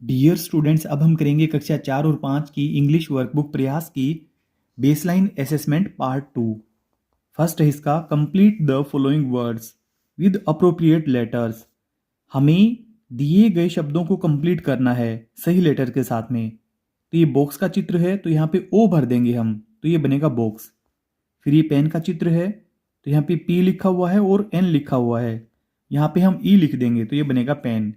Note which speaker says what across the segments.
Speaker 1: Dear students, अब हम करेंगे कक्षा 4 और 5 की इंग्लिश वर्कबुक प्रयास की बेसलाइन असेसमेंट पार्ट 2। फर्स्ट है इसका complete the following words with appropriate letters. हमें दिए गए शब्दों को कंप्लीट करना है सही लेटर के साथ में। तो ये बॉक्स का चित्र है, तो यहाँ पे ओ भर देंगे हम, तो ये बनेगा बॉक्स। फिर ये पेन का चित्र है, तो यहाँ पे पी लिखा हुआ है और एन लिखा हुआ है, यहाँ पे हम ई लिख देंगे, तो ये बनेगा पेन।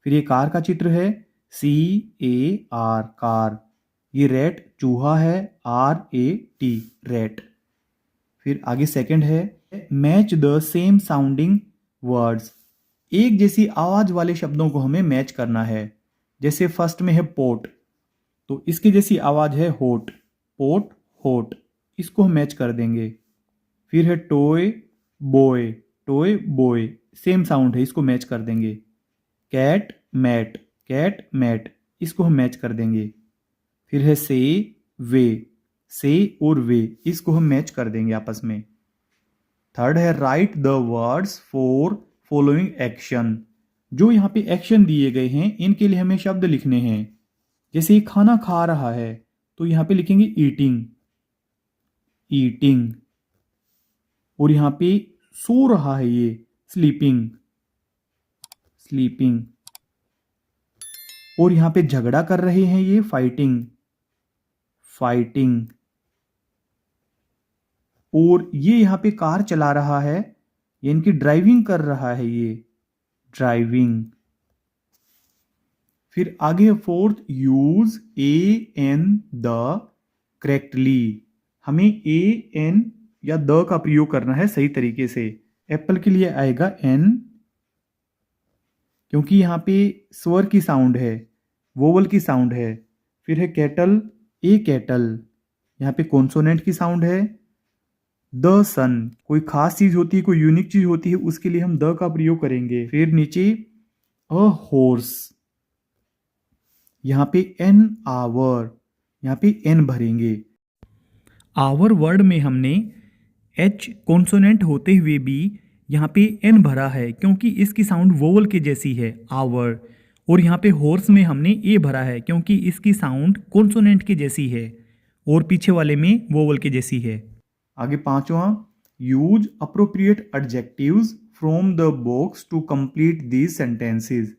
Speaker 1: फिर ये कार का चित्र है, CAR कार। ये रेट चूहा है, RAT रेट। फिर आगे सेकंड है match the same sounding words. एक जैसी आवाज वाले शब्दों को हमें मैच करना है। जैसे फर्स्ट में है पोट, तो इसकी जैसी आवाज है होट, पोट होट, इसको हम मैच कर देंगे। फिर है toy boy, toy boy, same sound है, इसको मैच कर देंगे। कैट मैट, कैट मैट, इसको हम मैच कर देंगे। फिर है वे, से और वे, इसको हम मैच कर देंगे आपस में। थर्ड है right the words for following action. जो यहाँ पे एक्शन दिए गए हैं इनके लिए हमें शब्द लिखने हैं। जैसे ये खाना खा रहा है, तो यहाँ पे लिखेंगे ईटिंग, ईटिंग। और यहाँ पे सो रहा है ये, स्लीपिंग, स्लीपिंग। और यहां पे झगड़ा कर रहे हैं ये, फाइटिंग, फाइटिंग। और ये यहां पे कार चला रहा है, ये इनकी ड्राइविंग कर रहा है, ये ड्राइविंग। फिर आगे fourth, use N the correctly. हमें एन या द का प्रयोग करना है सही तरीके से। एप्पल के लिए आएगा एन, क्योंकि यहां पे स्वर की साउंड है, वोवल की साउंड है। फिर है कैटल, ए कैटल, यहाँ पे कॉन्सोनेंट की साउंड है। द सन, कोई खास चीज होती है, कोई यूनिक चीज होती है, उसके लिए हम द का प्रयोग करेंगे। फिर नीचे अ हॉर्स, यहाँ पे एन आवर, यहाँ पे एन भरेंगे। आवर वर्ड में हमने एच कॉन्सोनेंट होते हुए भी यहाँ पे एन भरा है, क्योंकि इसकी साउंड वोवल के जैसी है, आवर। और यहाँ पे हॉर्स में हमने ए भरा है, क्योंकि इसकी साउंड कॉन्सोनेंट की जैसी है और पीछे वाले में वोवल के जैसी है। आगे पांचवा, use appropriate adjectives from the box to complete these sentences.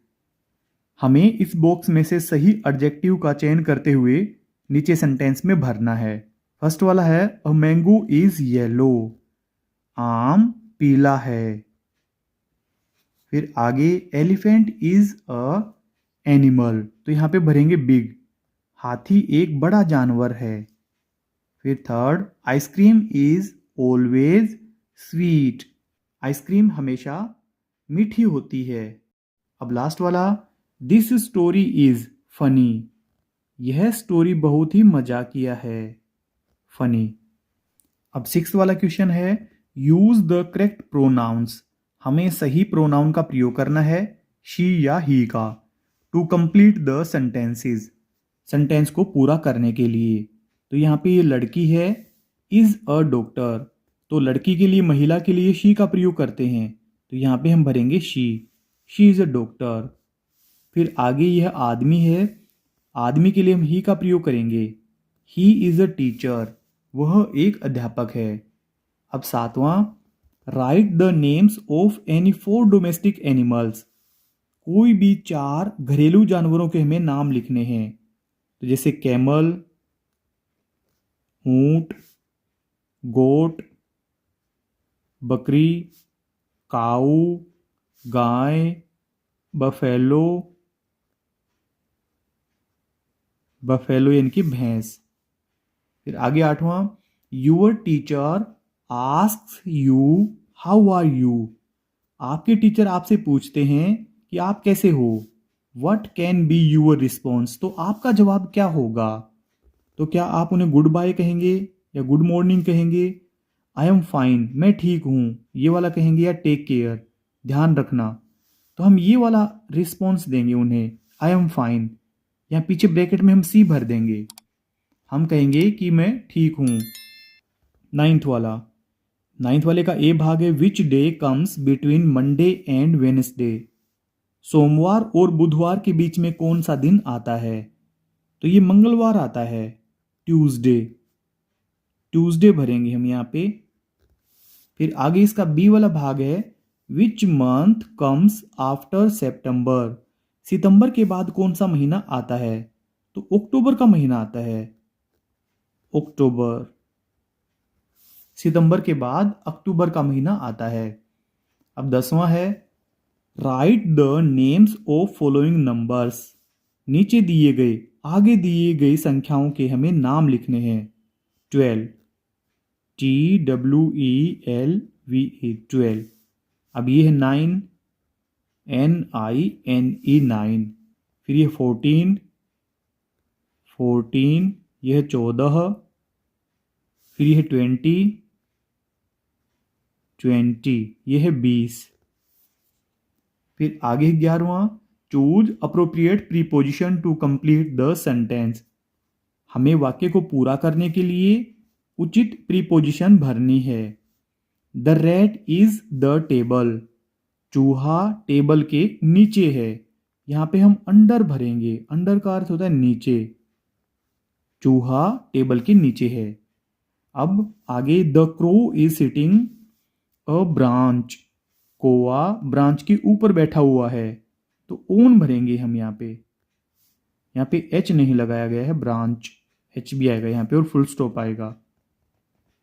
Speaker 1: हमें इस बॉक्स में से सही एडजेक्टिव का चयन करते हुए नीचे सेंटेंस में भरना है। फर्स्ट वाला है अ मैंगो इज येलो, आम पीला है। फिर आगे एलिफेंट इज अ एनिमल, तो यहां पे भरेंगे बिग, हाथी एक बड़ा जानवर है। फिर third, ice cream is always sweet, ice cream हमेशा मीठी होती है। अब लास्ट वाला, दिस स्टोरी इज फनी, यह स्टोरी बहुत ही मजाकिया है, फनी। अब सिक्स्थ वाला क्वेश्चन है यूज द करेक्ट प्रोनाउंस। हमें सही प्रोनाउन का प्रयोग करना है, शी या ही का, to complete the sentences, sentence को पूरा करने के लिए। तो यहाँ पे ये लड़की है, इज अ डॉक्टर, तो लड़की के लिए, महिला के लिए शी का प्रयोग करते हैं, तो यहाँ पे हम भरेंगे शी इज अ डॉक्टर। फिर आगे यह आदमी है, आदमी के लिए हम ही का प्रयोग करेंगे, ही इज अ टीचर, वह एक अध्यापक है। अब सातवां, right the names of any 4 domestic animals. कोई भी 4 घरेलू जानवरों के हमें नाम लिखने हैं, तो जैसे कैमल, ऊंट, गोट, बकरी, काऊ, गाय, बफेलो, बफेलो यानी कि भैंस। फिर आगे आठवां, your teacher asks you how are you. आपके टीचर आपसे पूछते हैं कि आप कैसे हो। What can be your response, तो आपका जवाब क्या होगा। तो क्या आप उन्हें गुड बाय कहेंगे या गुड मॉर्निंग कहेंगे, आई एम फाइन, मैं ठीक हूँ, ये वाला कहेंगे, या टेक केयर, ध्यान रखना। तो हम ये वाला रिस्पॉन्स देंगे उन्हें, आई एम फाइन। यहाँ पीछे ब्रैकेट में हम सी भर देंगे, हम कहेंगे कि मैं ठीक हूँ। नाइन्थ वाले का ए भाग है which day comes between Monday and Wednesday. सोमवार और बुधवार के बीच में कौन सा दिन आता है? तो ये मंगलवार आता है, ट्यूसडे। ट्यूसडे भरेंगे हम यहाँ पे। फिर आगे इसका बी वाला भाग है, which month comes after September. सितंबर के बाद कौन सा महीना आता है? तो अक्टूबर का महीना आता है, अक्टूबर। सितंबर के बाद अक्टूबर का महीना आता है। अब 10वां है, right the names of following numbers. नीचे दिए गए, आगे दिए गई संख्याओं के हमें नाम लिखने हैं। 12, TWELVE, 12। अब ये है 9, NINE, 9। फिर ये 14, 14। यह है 14। फिर ये है 20, 20। ये है 20। फिर आगे 11वां, choose appropriate preposition to complete the sentence. हमें वाक्य को पूरा करने के लिए उचित प्रीपोजिशन भरनी है। The rat is the table. चूहा टेबल के नीचे है। यहां पे हम अंडर भरेंगे। अंडर का अर्थ होता है नीचे। चूहा टेबल के नीचे है। अब आगे, the crow is sitting a branch. कौवा ब्रांच के ऊपर बैठा हुआ है। तो ओन भरेंगे हम यहाँ पे। यहाँ पे एच नहीं लगाया गया है, ब्रांच एच भी आएगा यहाँ पे और फुल स्टॉप आएगा।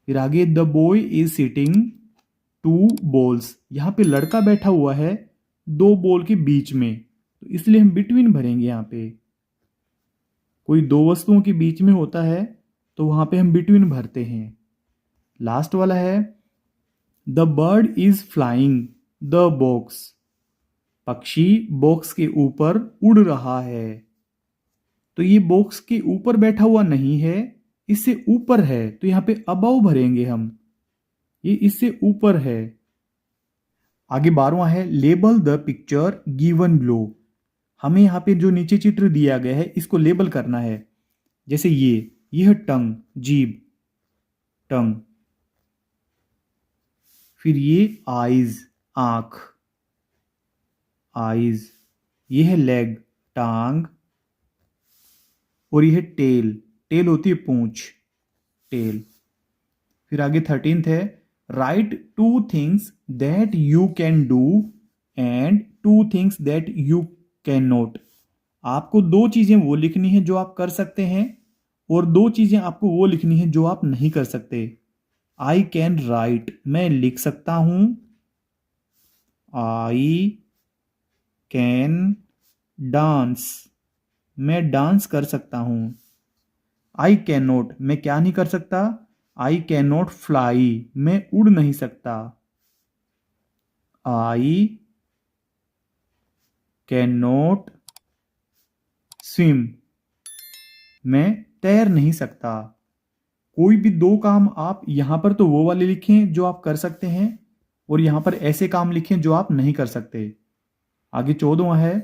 Speaker 1: फिर आगे, the boy is sitting two balls. यहाँ पे लड़का बैठा हुआ है दो बॉल के बीच में, तो इसलिए हम बिटवीन भरेंगे। यहाँ पे कोई दो वस्तुओं के बीच में होता है तो वहां पे हम बिटवीन भरते हैं। लास्ट वाला है, the bird is flying the box. पक्षी बॉक्स के ऊपर उड़ रहा है। तो ये बॉक्स के ऊपर बैठा हुआ नहीं है, इससे ऊपर है, तो यहां पे अबव भरेंगे हम। ये इससे ऊपर है। आगे 12वां है, label the picture given below. हमें यहाँ पे जो नीचे चित्र दिया गया है इसको लेबल करना है। जैसे ये है टंग, जीभ, टंग। फिर ये आईज, आंख, आईज। ये है लेग, टांग। और ये है टेल, टेल होती है पूंछ, टेल। फिर आगे 13th है, write 2 things that you can do and 2 things that you can not. आपको दो चीजें वो लिखनी है जो आप कर सकते हैं और दो चीजें आपको वो लिखनी है जो आप नहीं कर सकते। आई कैन राइट, मैं लिख सकता हूं। आई कैन डांस, मैं डांस कर सकता हूं। आई कैन नॉट, मैं क्या नहीं कर सकता? आई कैन नॉट फ्लाई, मैं उड़ नहीं सकता। आई कैन नॉट स्विम, मैं तैर नहीं सकता। कोई भी दो काम आप यहां पर तो वो वाले लिखें जो आप कर सकते हैं और यहां पर ऐसे काम लिखें जो आप नहीं कर सकते। आगे 14वां है,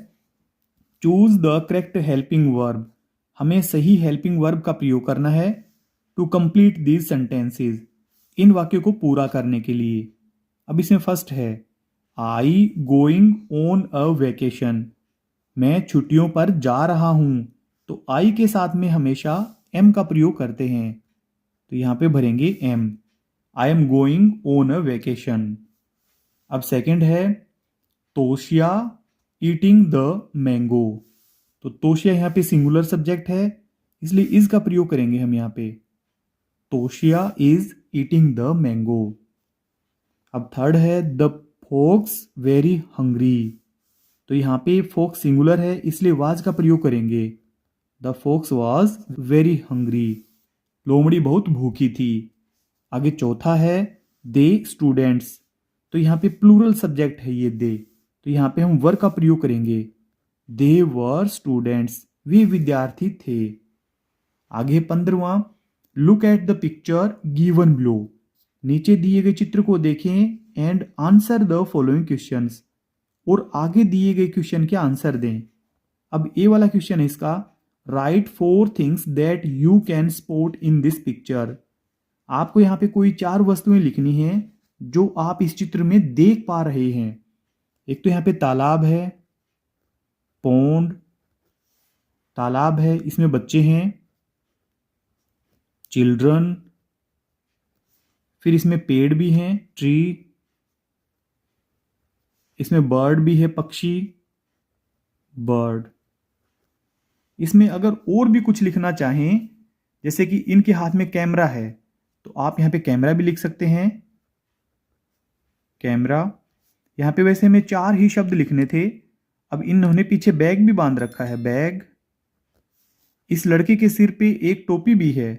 Speaker 1: choose the correct helping verb. हमें सही हेल्पिंग वर्ब का प्रयोग करना है टू कंप्लीट दीज सेंटेंसेस, इन वाक्यों को पूरा करने के लिए। अब इसमें फर्स्ट है, I going on a vacation. मैं छुट्टियों पर जा रहा हूं। तो आई के साथ में हमेशा एम का प्रयोग करते हैं, तो यहां पे भरेंगे am. I am going on a vacation. अब सेकंड है, तोशिया ईटिंग द मैंगो। तो तोशिया यहाँ पे सिंगुलर सब्जेक्ट है, इसलिए इज का प्रयोग करेंगे हम यहाँ पे। तोशिया इज ईटिंग द मैंगो। अब थर्ड है, द फोक्स वेरी हंग्री। तो यहाँ पे फोक्स सिंगुलर है, इसलिए वाज का प्रयोग करेंगे। The folks was very hungry, लोमड़ी बहुत भूखी थी। आगे चौथा है, दे स्टूडेंट्स। तो यहाँ पे प्लूरल सब्जेक्ट है ये दे, तो यहाँ पे हम वर का प्रयोग करेंगे। दे वर स्टूडेंट्स, वे विद्यार्थी थे। आगे 15वां, look at the picture given below. नीचे दिए गए चित्र को देखें and answer the following questions, और आगे दिए गए क्वेश्चन के आंसर दें। अब ए वाला क्वेश्चन है इसका, right 4 things that you can spot in this picture. आपको यहाँ पे कोई 4 वस्तुएं लिखनी है जो आप इस चित्र में देख पा रहे हैं। एक तो यहाँ पे तालाब है, पौंड, तालाब है, इसमें बच्चे हैं, चिल्ड्रन, फिर इसमें पेड़ भी हैं, ट्री, इसमें बर्ड भी है, पक्षी, बर्ड। इसमें अगर और भी कुछ लिखना चाहें, जैसे कि इनके हाथ में कैमरा है, तो आप यहाँ पे कैमरा भी लिख सकते हैं, कैमरा। यहाँ पे वैसे हमें 4 ही शब्द लिखने थे, अब इन्होंने पीछे बैग भी बांध रखा है, बैग। इस लड़के के सिर पे एक टोपी भी है,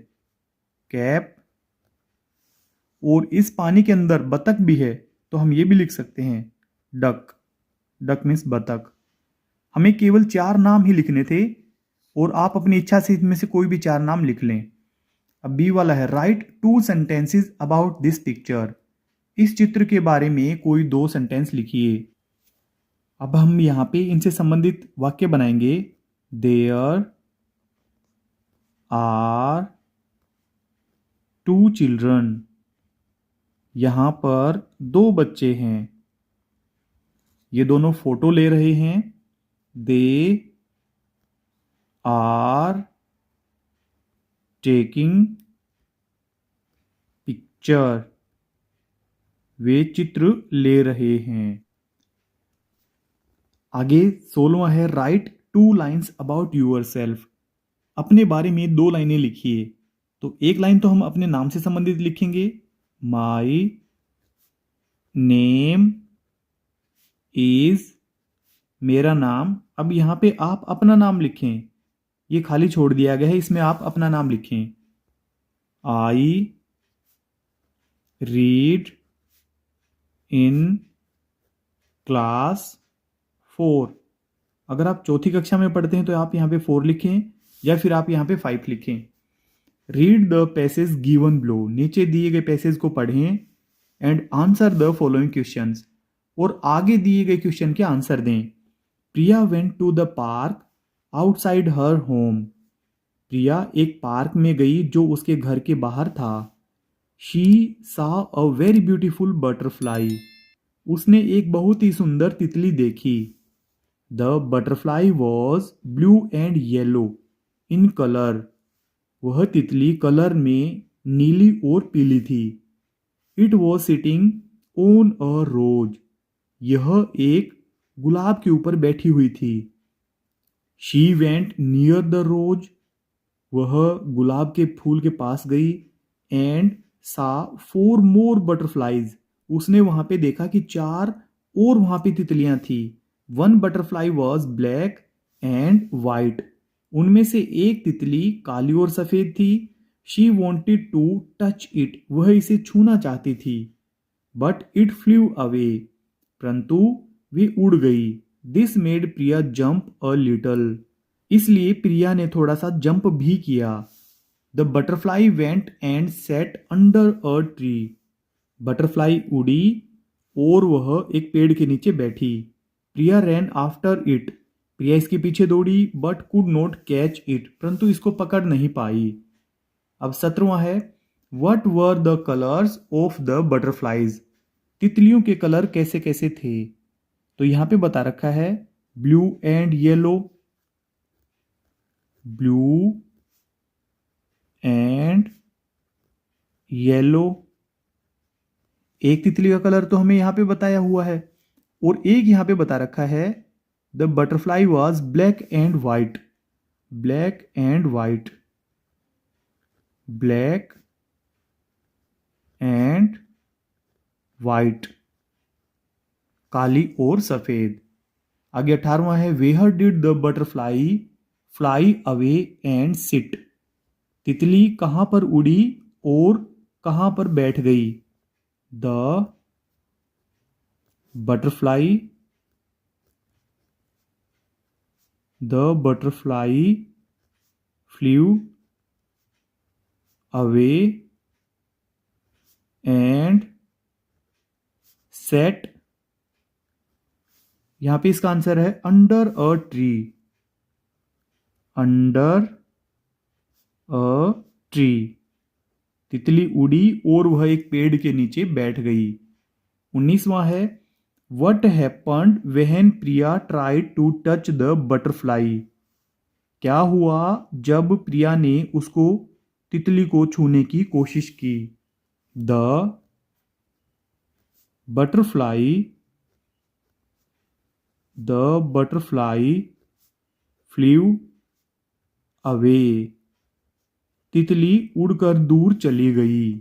Speaker 1: कैप। और इस पानी के अंदर बतख भी है, तो हम ये भी लिख सकते हैं, डक। डक मीन्स बतख। हमें केवल 4 नाम ही लिखने थे, और आप अपनी इच्छा से इनमें से कोई भी 4 नाम लिख लें। अब बी वाला है, write 2 sentences about this picture. इस चित्र के बारे में कोई 2 सेंटेंस लिखिए। अब हम यहाँ पे इनसे संबंधित वाक्य बनाएंगे। There are 2 children. यहाँ पर 2 बच्चे हैं, ये दोनों फोटो ले रहे हैं। They are taking picture. वे चित्र ले रहे हैं। आगे 16वां है, write 2 lines about yourself. अपने बारे में 2 लाइनें लिखिए। तो एक लाइन तो हम अपने नाम से संबंधित लिखेंगे, माई नेम इज, मेरा नाम। अब यहां पे आप अपना नाम लिखें, ये खाली छोड़ दिया गया है, इसमें आप अपना नाम लिखें। I read in class 4। अगर आप चौथी कक्षा में पढ़ते हैं तो आप यहाँ पे 4 लिखें, या फिर आप यहाँ पे 5 लिखें। Read the passage given below. नीचे दिए गए पैसेज को पढ़ें and answer the following questions. और आगे दिए गए क्वेश्चन के आंसर दें। Priya went to the park outside her home. Priya एक पार्क में गई जो उसके घर के बाहर था। शी सा अ वेरी ब्यूटीफुल बटरफ्लाई। उसने एक बहुत ही सुंदर तितली देखी। The butterfly was blue and yellow in colour. वह तितली कलर में नीली और पीली थी। It was sitting on a rose. यह एक गुलाब के ऊपर बैठी हुई थी। She went near the rose. वह गुलाब के फूल के पास गई। एंड सा 4 मोर बटरफ्लाईज। उसने वहां पे देखा कि 4 और वहां पे तितलियां थी। 1 butterfly was black and white. उनमें से एक तितली काली और सफेद थी। She wanted to touch it. वह इसे छूना चाहती थी। But it flew away. परंतु वे उड़ गई। This made Priya jump a little. इसलिए प्रिया ने थोड़ा सा जंप भी किया। The butterfly went and sat under a tree. Butterfly उड़ी और वह एक पेड़ के नीचे बैठी। प्रिया रैन आफ्टर इट। प्रिया इसके पीछे दौड़ी but could not catch it. परंतु इसको पकड़ नहीं पाई। अब 17वां है, what were the colours of the butterflies. तितलियों के कलर कैसे कैसे थे। तो यहां पे बता रखा है, blue and yellow. Blue and yellow. एक तितली का कलर तो हमें यहां पे बताया हुआ है, और एक यहां पे बता रखा है, the butterfly was black and white. Black and white. Black and white, काली और सफेद। आगे 18वां है, where did the butterfly fly away and sit. तितली कहां पर उड़ी और कहां पर बैठ गई। The butterfly flew away and set. यहां पे इसका आंसर है under a tree. Under a tree. तितली उड़ी और वह एक पेड़ के नीचे बैठ गई। 19वां है, what happened when Priya tried to touch the butterfly. क्या हुआ जब प्रिया ने उसको तितली को छूने की कोशिश की। The butterfly flew away. तितली उड़कर दूर चली गई।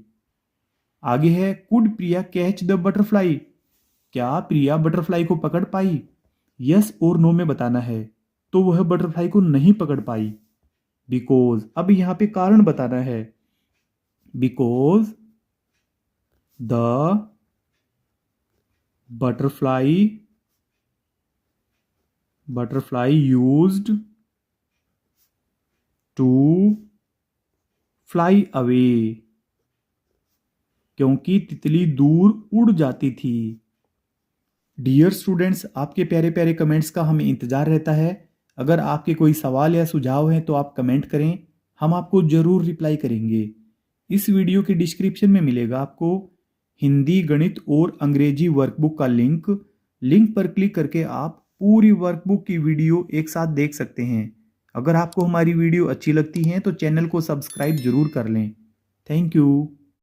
Speaker 1: आगे है could Priya catch the butterfly. क्या प्रिया बटरफ्लाई को पकड़ पाई। यस और नो में बताना है। तो वह बटरफ्लाई को नहीं पकड़ पाई बिकॉज। अब यहां पे कारण बताना है। Because the butterfly used to fly away. क्योंकि तितली दूर उड़ जाती थी। डियर स्टूडेंट्स, आपके प्यारे प्यारे कमेंट्स का हमें इंतज़ार रहता है। अगर आपके कोई सवाल या सुझाव हैं तो आप कमेंट करें, हम आपको ज़रूर रिप्लाई करेंगे। इस वीडियो के डिस्क्रिप्शन में मिलेगा आपको हिंदी, गणित और अंग्रेजी वर्कबुक का लिंक। लिंक पर क्लिक करके आप पूरी वर्कबुक की वीडियो एक साथ देख सकते हैं। अगर आपको हमारी वीडियो अच्छी लगती है तो चैनल को सब्सक्राइब जरूर कर लें। Thank you.